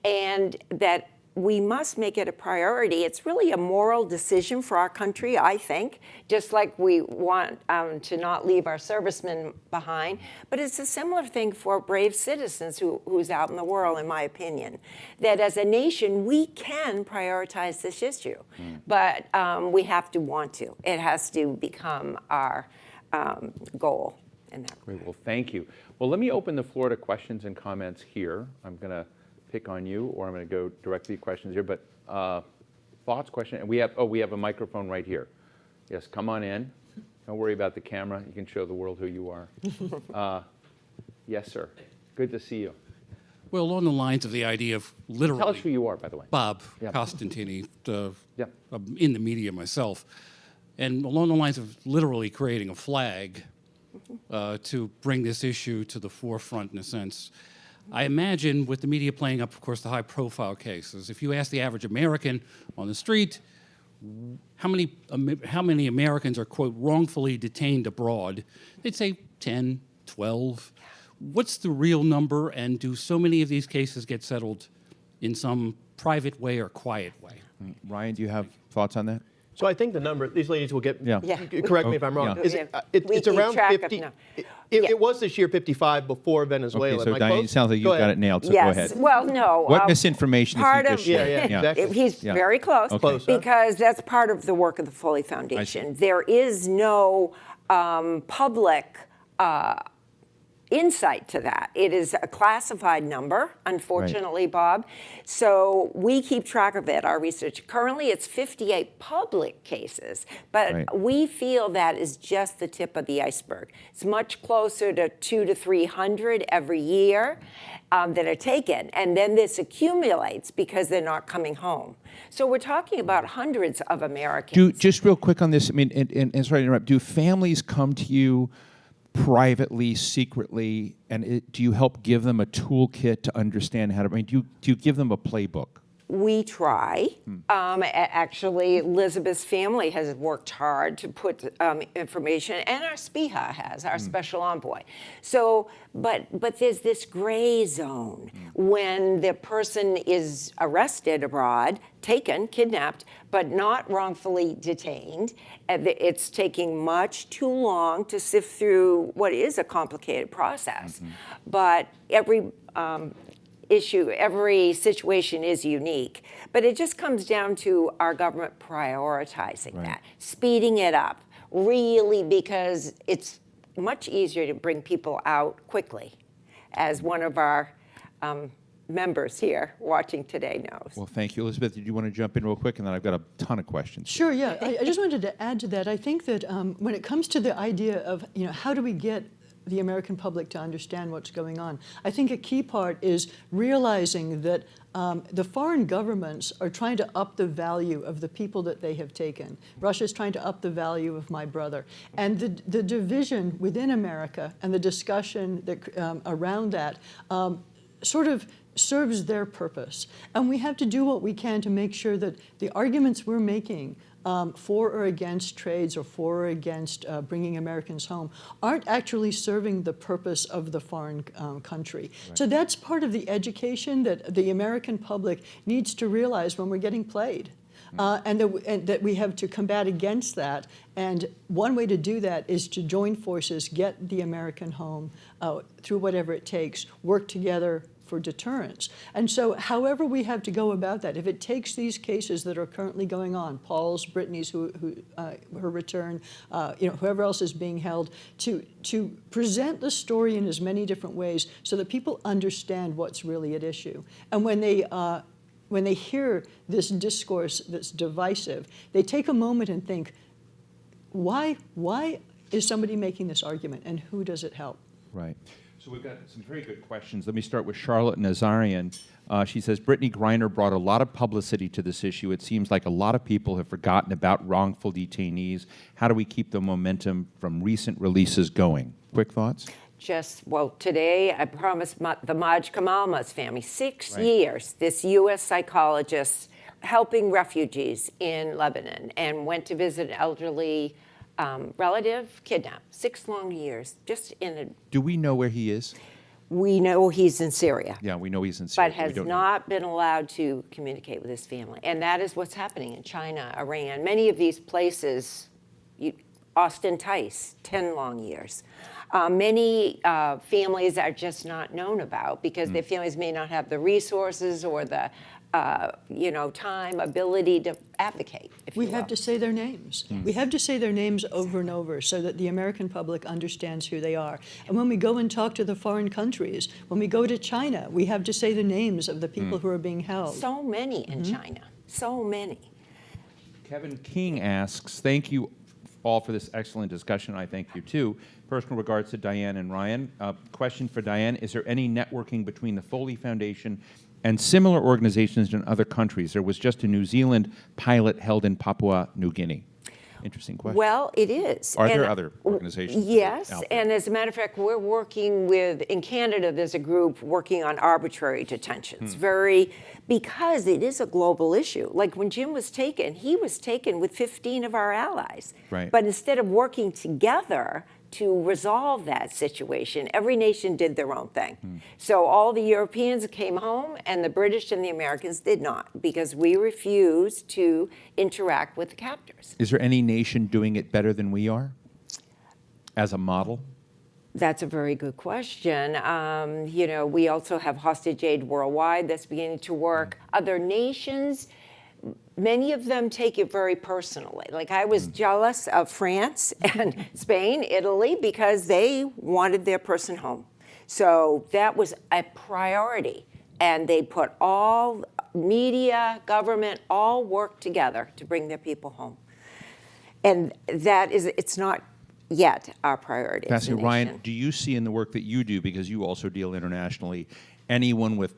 and that we must make it a priority. It's really a moral decision for our country, I think, just like we want to not leave our servicemen behind. But it's a similar thing for brave citizens who's out in the world, in my opinion, that as a nation, we can prioritize this issue. But we have to want to. It has to become our goal in that. Great. Well, thank you. Well, let me open the floor to questions and comments here. I'm going to pick on you, or I'm going to go directly to questions here. But thoughts, questions, and we have a microphone right here. Yes, come on in. Don't worry about the camera. You can show the world who you are. Yes, sir. Good to see you. Well, along the lines of the idea of literally... Tell us who you are, by the way. Bob Yeah. Costantini, Yeah. in the media myself. And along the lines of literally creating a flag to bring this issue to the forefront, in a sense, I imagine with the media playing up, of course, the high-profile cases, if you ask the average American on the street, how many Americans are, quote, wrongfully detained abroad, they'd say 10, 12. What's the real number, and do so many of these cases get settled in some private way or quiet way? Ryan, do you have thoughts on that? So I think the number, these ladies will get, Yeah. correct me if I'm wrong, Yeah. is it's keep around track of 50, no. it was this year 55 before Venezuela. Okay, so Am I Diane, close? it sounds like Go you've ahead. got it nailed, so Yes. go ahead. Well, no. What misinformation part is he of- just sharing? Yeah, exactly. He's Yeah. very close, Okay. Close, huh? because that's part of the work of the Foley Foundation. There is no public insight to that. It is a classified number, unfortunately, Bob. So we keep track of it, our research. Currently, it's 58 public cases, but Right. we feel that is just the tip of the iceberg. It's much closer to 200 to 300 every year that are taken, and then this accumulates because they're not coming home. So we're talking about hundreds of Americans. Just real quick on this, I mean, and sorry to interrupt, do families come to you privately, secretly, and do you help give them a toolkit to understand how to, I mean, do you give them a playbook? We try. Actually, Elizabeth's family has worked hard to put information, and our SPIHA has, our special envoy. So, but there's this gray zone when the person is arrested abroad, taken, kidnapped, but not wrongfully detained. It's taking much too long to sift through what is a complicated process. But every every situation is unique, but it just comes down to our government prioritizing that, speeding it up, really, because it's much easier to bring people out quickly, as one of our members here watching today knows. Well, thank you. Elizabeth, did you want to jump in real quick? And then I've got a ton of questions. Sure, yeah. I just wanted to add to that. I think that when it comes to the idea of, how do we get the American public to understand what's going on, I think a key part is realizing that the foreign governments are trying to up the value of the people that they have taken. Russia's trying to up the value of my brother. And the division within America and the discussion that, around that sort of serves their purpose. And we have to do what we can to make sure that the arguments we're making for or against trades or for or against bringing Americans home aren't actually serving the purpose of the foreign country. Right. So that's part of the education that the American public needs to realize when we're getting played. And that we have to combat against that. And one way to do that is to join forces, get the American home through whatever it takes, work together for deterrence. And so however we have to go about that, if it takes these cases that are currently going on, Paul's, Brittany's, her return, whoever else is being held, to present the story in as many different ways so that people understand what's really at issue. And when they hear this discourse that's divisive, they take a moment and think, why is somebody making this argument, and who does it help? Right. So we've got some very good questions. Let me start with Charlotte Nazarian. She says, Brittany Griner brought a lot of publicity to this issue. It seems like a lot of people have forgotten about wrongful detainees. How do we keep the momentum from recent releases going? Quick thoughts? Today I promised the Maj Kamalma's family 6 years, this U.S. psychologist helping refugees in Lebanon, and went to visit an elderly relative, kidnapped. 6 long years, just in a... Do we know where he is? We know he's in Syria. Yeah, we know he's in Syria. But has not been allowed to communicate with his family. And that is what's happening in China, Iran. Many of these places, Austin Tice, 10 long years. Many families are just not known about because their families may not have the resources or the time, ability to advocate. We have to say their names. We have to say their names over and over so that the American public understands who they are. And when we go and talk to the foreign countries, when we go to China, we have to say the names of the people who are being held. So many in China, so many. Kevin King asks, thank you all for this excellent discussion. I thank you too. Personal regards to Diane and Ryan. Question for Diane, is there any networking between the Foley Foundation and similar organizations in other countries? There was just a New Zealand pilot held in Papua New Guinea. Interesting question. Well, it is. Are there other organizations? Yes, and as a matter of fact, we're working with, in Canada, there's a group working on arbitrary detentions. Because it is a global issue. Like when Jim was taken, he was taken with 15 of our allies. Right. But instead of working together to resolve that situation, every nation did their own thing. So all the Europeans came home, and the British and the Americans did not, because we refused to interact with the captors. Is there any nation doing it better than we are as a model? That's a very good question. We also have Hostage Aid Worldwide that's beginning to work. Other nations, many of them take it very personally. Like I was jealous of France and Spain, Italy, because they wanted their person home. So that was a priority. And they put all media, government, all work together to bring their people home. And it's not yet our priority. Fascinating. Ryan, do you see in the work that you do, because you also deal internationally, anyone with,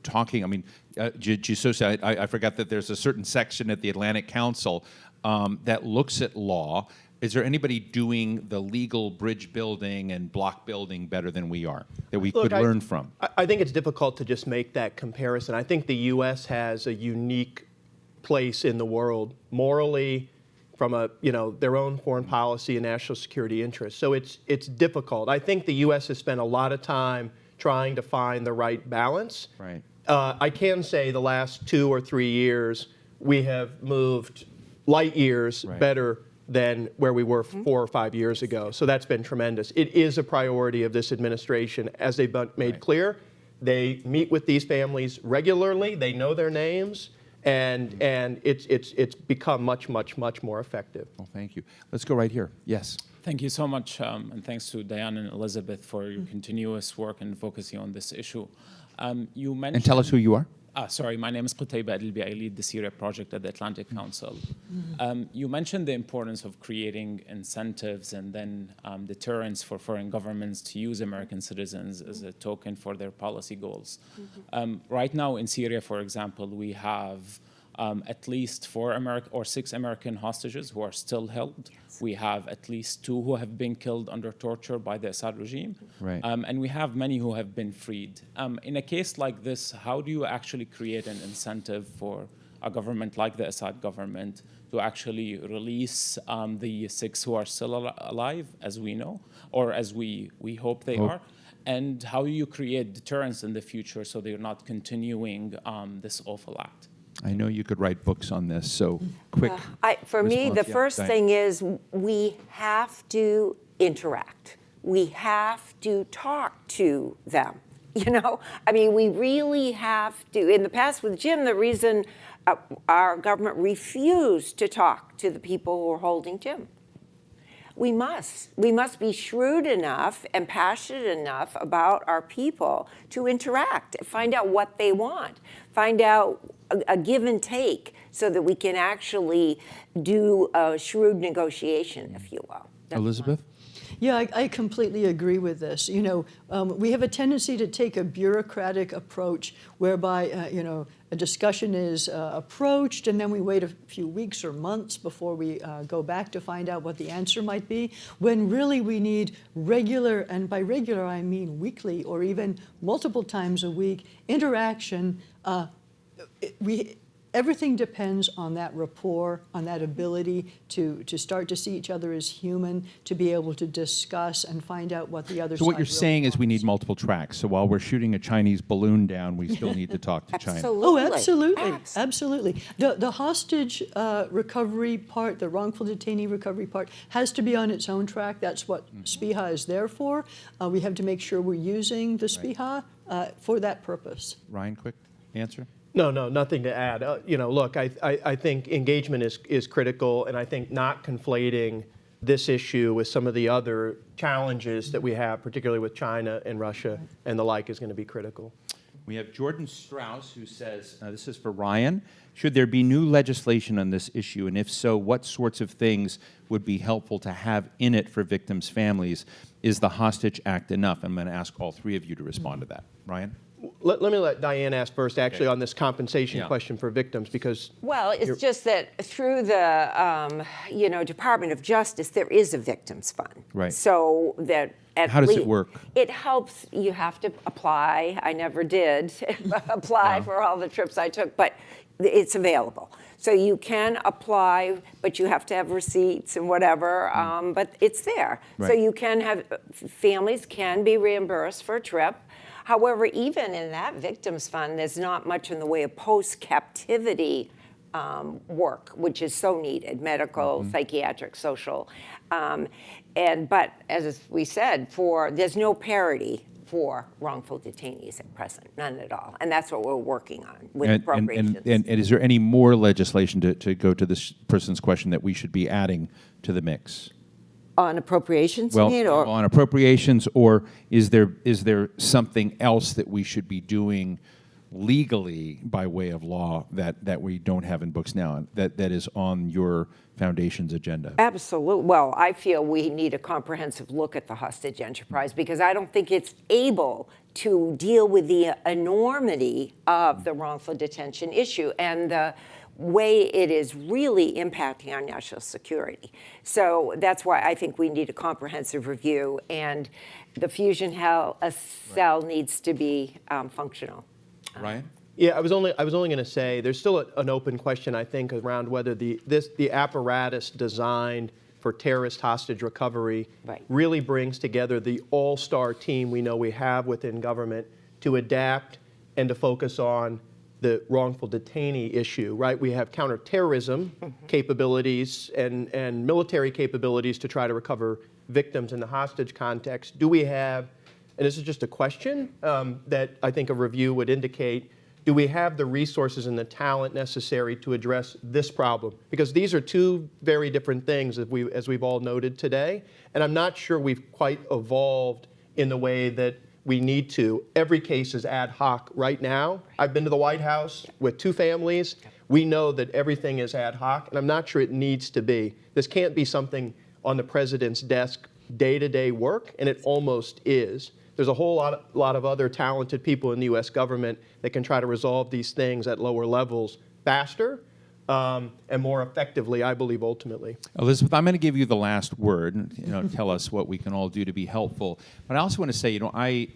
talking, I mean, I forgot that there's a certain section at the Atlantic Council that looks at law. Is there anybody doing the legal bridge building and block building better than we are, that we could learn from? I think it's difficult to just make that comparison. I think the U.S. has a unique place in the world morally, from their own foreign policy and national security interests. So it's difficult. I think the U.S. has spent a lot of time trying to find the right balance. Right. I can say the last 2 or 3 years we have moved light years better than where we were 4 or 5 years ago. So that's been tremendous. It is a priority of this administration, as they've made clear. They meet with these families regularly. They know their names. And it's become much more effective. Well, thank you. Let's go right here. Yes. Thank you so much, and thanks to Diane and Elizabeth for your continuous work and focusing on this issue. You mentioned... And tell us who you are. Sorry, my name is Qutayba Adilbi. I lead the Syria project at the Atlantic Council. You mentioned the importance of creating incentives and then deterrence for foreign governments to use American citizens as a token for their policy goals. Right now in Syria, for example, we have at least 6 American hostages who are still held. We have at least 2 who have been killed under torture by the Assad regime. Right. And we have many who have been freed. In a case like this, how do you actually create an incentive for a government like the Assad government to actually release the 6 who are still alive, as we know, or as we hope they are, and how you create deterrence in the future so they're not continuing this awful act. I know you could write books on this, so quick. For me, the response. Yeah, first Diane. thing is we have to interact. We have to talk to them. You know, I mean, we really have to. In the past with Jim, the reason our government refused to talk to the people who are holding Jim. We must be shrewd enough and passionate enough about our people to interact, find out what they want, find out a give and take so that we can actually do a shrewd negotiation, if you will. That's Elizabeth? Yeah, I completely agree with this. You know, we have a tendency to take a bureaucratic approach whereby, you know, a discussion is approached and then we wait a few weeks or months before we go back to find out what the answer might be, when really we need regular, and by regular I mean weekly or even multiple times a week, interaction. Everything depends on that rapport, on that ability to start to see each other as human, to be able to discuss and find out what the other side So what you're really saying is we wants. need multiple tracks. So while we're shooting a Chinese balloon down, we still need to talk to China. Absolutely. Oh, absolutely, Abs- absolutely. The hostage recovery part, the wrongful detainee recovery part, has to be on its own track. That's what SPIHA is there for. We have to make sure we're using the SPIHA for that purpose. Ryan, quick answer? No, nothing to add. You know, look, I think engagement is critical, and I think not conflating this issue with some of the other challenges that we have, particularly with China and Russia and the like, is going to be critical. We have Jordan Strauss who says, this is for Ryan, should there be new legislation on this issue, and if so, what sorts of things would be helpful to have in it for victims' families? Is the Hostage Act enough? I'm going to ask all three of you to respond to that. Ryan? Let me let Diane ask first, actually, on this compensation Yeah. question for victims, because Well, it's just that through the, you know, Department of Justice, there is a victims fund. Right. So that at How does it least- work? It helps. You have to apply. I never did apply for all the trips I took, but it's available. So you can apply, but you have to have receipts and whatever. But it's there. So Right. you can have families can be reimbursed for a trip. However, even in that victims fund, there's not much in the way of post-captivity work, which is so needed, medical, psychiatric, social. But as we said, there's no parity for wrongful detainees at present, none at all. And that's what we're working on with appropriations. And is there any more legislation to go to this person's question that we should be adding to the mix? On appropriations, Well, you mean, or on appropriations, or is there something else that we should be doing legally by way of law that we don't have in books now, that is on your foundation's agenda? Absolutely. Well, I feel we need a comprehensive look at the hostage enterprise because I don't think it's able to deal with the enormity of the wrongful detention issue and the way it is really impacting our national security. So that's why I think we need a comprehensive review, and the fusion cell needs to be functional. Ryan? Yeah, I was only going to say there's still an open question, I think, around whether the apparatus designed for terrorist hostage recovery Right. really brings together the all-star team we know we have within government to adapt and to focus on the wrongful detainee issue, right? We have counterterrorism capabilities and military capabilities to try to recover victims in the hostage context. Do we have, and this is just a question that I think a review would indicate, do we have the resources and the talent necessary to address this problem? Because these are two very different things, as we've all noted today, and I'm not sure we've quite evolved in the way that we need to. Every case is ad hoc right now. I've been to the White House with two families. We know that everything is ad hoc, and I'm not sure it needs to be. This can't be something on the president's desk day-to-day work, and it almost is. There's a whole lot of other talented people in the U.S. government that can try to resolve these things at lower levels faster and more effectively, I believe, ultimately. Elizabeth, I'm going to give you the last word. Tell us what we can all do to be helpful. But I also want to say, I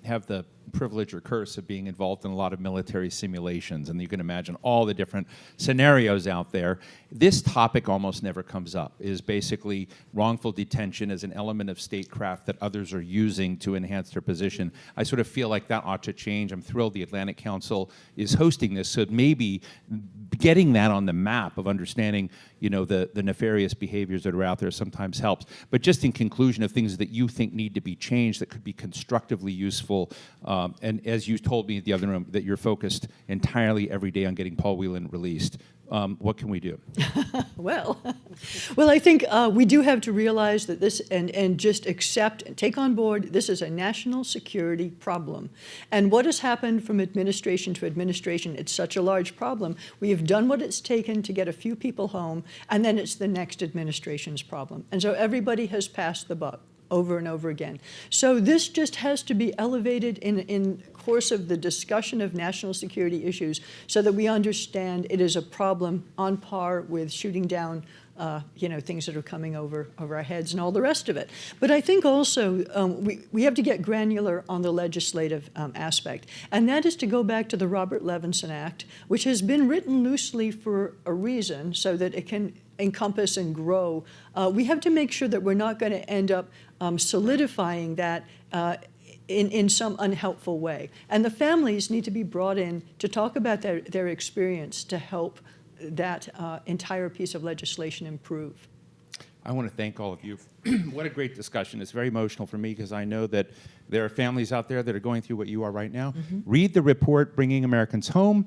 have the privilege or curse of being involved in a lot of military simulations, and you can imagine all the different scenarios out there. This topic almost never comes up, is basically wrongful detention as an element of statecraft that others are using to enhance their position. I sort of feel like that ought to change. I'm thrilled the Atlantic Council is hosting this, so maybe getting that on the map of understanding, you know, the nefarious behaviors that are out there sometimes helps. But just in conclusion of things that you think need to be changed that could be constructively useful, and as you told me in the other room, that you're focused entirely every day on getting Paul Whelan released. What can we do? Well, I think we do have to realize that this, and just accept and take on board, this is a national security problem. And what has happened from administration to administration, it's such a large problem. We have done what it's taken to get a few people home, and then it's the next administration's problem. And so everybody has passed the buck over and over again. So this just has to be elevated in course of the discussion of national security issues so that we understand it is a problem on par with shooting down things that are coming over our heads and all the rest of it. But I think also we have to get granular on the legislative aspect, and that is to go back to the Robert Levinson Act, which has been written loosely for a reason so that it can encompass and grow. We have to make sure that we're not going to end up solidifying that in some unhelpful way. And the families need to be brought in to talk about their experience to help that entire piece of legislation improve. I want to thank all of you. What a great discussion. It's very emotional for me because I know that there are families out there that are going through what you are right now. Read the report, Bringing Americans Home,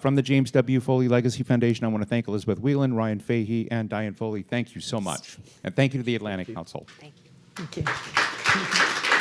from the James W. Foley Legacy Foundation. I want to thank Elizabeth Whelan, Ryan Fahey, and Diane Foley. Thank you so much. And thank you to the Atlantic Council. Thank you. Thank you.